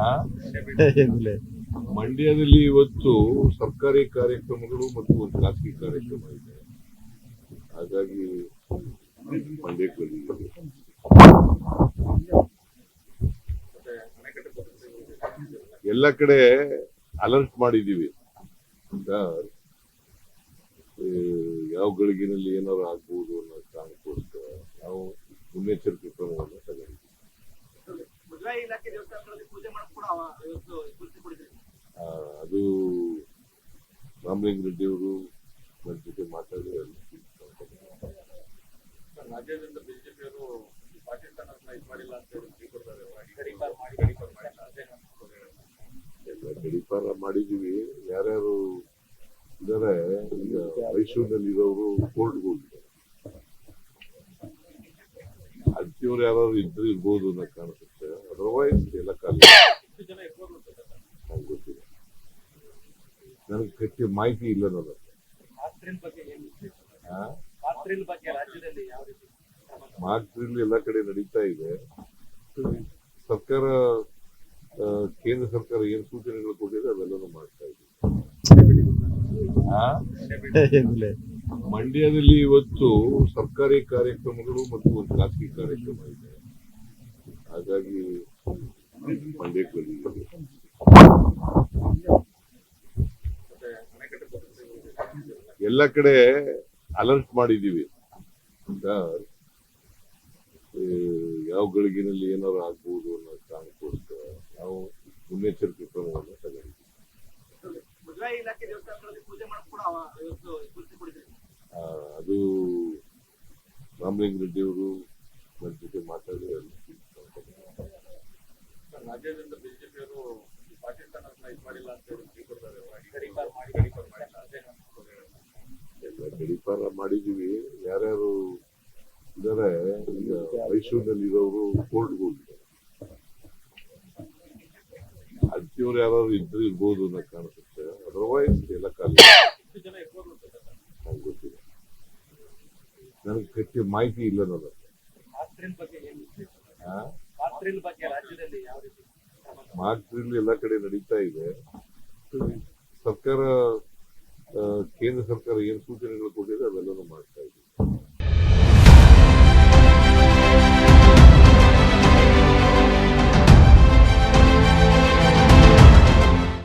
ಆ? ಏನಿಲ್ಲ. ಮಂಡ್ಯದಲ್ಲಿ ಇವತ್ತು ಸರ್ಕಾರಿ ಕಾರ್ಯಕ್ರಮಗಳು ಮತ್ತು ಒಂದು ಖಾಸಗಿ ಕಾರ್ಯಕ್ರಮ ಇದೆ. ಹಾಗಾಗಿ ಮಂಡ್ಯಕ್ಕೆ ಬಂದಿದ್ದೀವಿ. ಎಲ್ಲ ಕಡೆ ಅಲರ್ಟ್ ಮಾಡಿದ್ದೀವಿ. ಸರ್, ಯಾವ ಗಳಿಗೆನಲ್ಲಿ ಏನಾದ್ರು ಆಗ್ಬೋದು ಅನ್ನೋ ಕಾರಣಕ್ಕೋಸ್ಕರ ನಾವು ಮುನ್ನೆಚ್ಚರಿಕೆ ಕ್ರಮವನ್ನು ತಗೊಂಡಿದ್ದೀವಿ. ಇಲಾಖೆ ದೇವಸ್ಥಾನಗಳಲ್ಲಿ ಪೂಜೆ ಮಾಡಕ್ ಕೂಡ ಇವತ್ತು ಗುರುತು ಕೊಡಿದ್ರಿ. ಅದು ರಾಮಲಿಂಗ ರೆಡ್ಡಿ ಅವರು ನನ್ನ ಜೊತೆ ಮಾತಾಡಿ ರಾಜ್ಯದಿಂದ ಬಿಜೆಪಿಯವರು ಪಾಕಿಸ್ತಾನ ಇದು ಮಾಡಿಲ್ಲ ಅಂತ ಎಲ್ಲ ಗಡೀಪಾರ ಮಾಡಿದೀವಿ. ಯಾರ್ಯಾರು ಇದಾರೆ ಈಗ ಮೈಸೂರಿನಲ್ಲಿ ಇರೋರು ಕೋರ್ಟ್ಗೆ ಹೋಗಿದ್ದಾರೆ. ಅಂತಿಯವ್ರು ಯಾರು ಇದ್ರು ಇರ್ಬೋದು ಅನ್ನೋ ಕಾಣಿಸುತ್ತೆ. ಅದರ್ವೈಸ್ ಎಲ್ಲ ಖಾಲಿ. ನಂಗೆ ಗೊತ್ತಿಲ್ಲ, ನನಗೆ ಕಟ್ಟಿ ಮಾಹಿತಿ ಇಲ್ಲ ನನ್ನ ಮಾರ್ಕ್ ಡ್ರಿಲ್ ಎಲ್ಲ ಕಡೆ ನಡೀತಾ ಇದೆ. ಸರ್ಕಾರ, ಕೇಂದ್ರ ಸರ್ಕಾರ ಏನ್ ಸೂಚನೆಗಳು ಕೊಟ್ಟಿದೆ ಅವೆಲ್ಲನೂ ಮಾಡ್ತಾ ಇದೆ. ಏನಿಲ್ಲ. ಮಂಡ್ಯದಲ್ಲಿ ಇವತ್ತು ಸರ್ಕಾರಿ ಕಾರ್ಯಕ್ರಮಗಳು ಮತ್ತು ಒಂದು ಖಾಸಗಿ ಕಾರ್ಯಕ್ರಮ ಇದೆ. ಹಾಗಾಗಿ ಮಂಡ್ಯಕ್ಕೆ ಬಂದಿದ್ದೀವಿ. ಎಲ್ಲ ಕಡೆ ಅಲರ್ಟ್ ಮಾಡಿದ್ದೀವಿ. ಸರ್, ಯಾವ ಗಳಿಗೆನಲ್ಲಿ ಏನಾದ್ರು ಆಗ್ಬೋದು ಅನ್ನೋ ಕಾರಣಕ್ಕೋಸ್ಕರ ನಾವು ಮುನ್ನೆಚ್ಚರಿಕೆ ಕ್ರಮವನ್ನು ತಗೊಂಡಿದ್ದೀವಿ. ಇಲಾಖೆ ದೇವಸ್ಥಾನಗಳಲ್ಲಿ ಪೂಜೆ ಮಾಡಕ್ ಕೂಡ ಇವತ್ತು ಗುರುತು ಕೊಡಿದ್ರಿ. ಅದು ರಾಮಲಿಂಗ ರೆಡ್ಡಿ ಅವರು ನನ್ನ ಜೊತೆ ಮಾತಾಡಿ ರಾಜ್ಯದಿಂದ ಬಿಜೆಪಿಯವರು ಪಾಕಿಸ್ತಾನ ಇದು ಮಾಡಿಲ್ಲ ಅಂತ ಎಲ್ಲ ಗಡೀಪಾರ ಮಾಡಿದೀವಿ. ಯಾರ್ಯಾರು ಇದಾರೆ ಈಗ ಮೈಸೂರಿನಲ್ಲಿ ಇರೋರು ಕೋರ್ಟ್ಗೆ ಹೋಗಿದ್ದಾರೆ. ಅಂತಿಯವ್ರು ಯಾರು ಇದ್ರು ಇರ್ಬೋದು ಅನ್ನೋ ಕಾಣಿಸುತ್ತೆ. ಅದರ್ವೈಸ್ ಎಲ್ಲ ಖಾಲಿ. ನಂಗೆ ಗೊತ್ತಿಲ್ಲ, ನನಗೆ ಕಟ್ಟಿ ಮಾಹಿತಿ ಇಲ್ಲ ನನ್ನ ಮಾರ್ಕ್ ಡ್ರಿಲ್ ಎಲ್ಲ ಕಡೆ ನಡೀತಾ ಇದೆ. ಸರ್ಕಾರ, ಕೇಂದ್ರ ಸರ್ಕಾರ ಏನ್ ಸೂಚನೆಗಳು ಕೊಟ್ಟಿದೆ ಅವೆಲ್ಲನೂ ಮಾಡ್ತಾ ಇದೆ.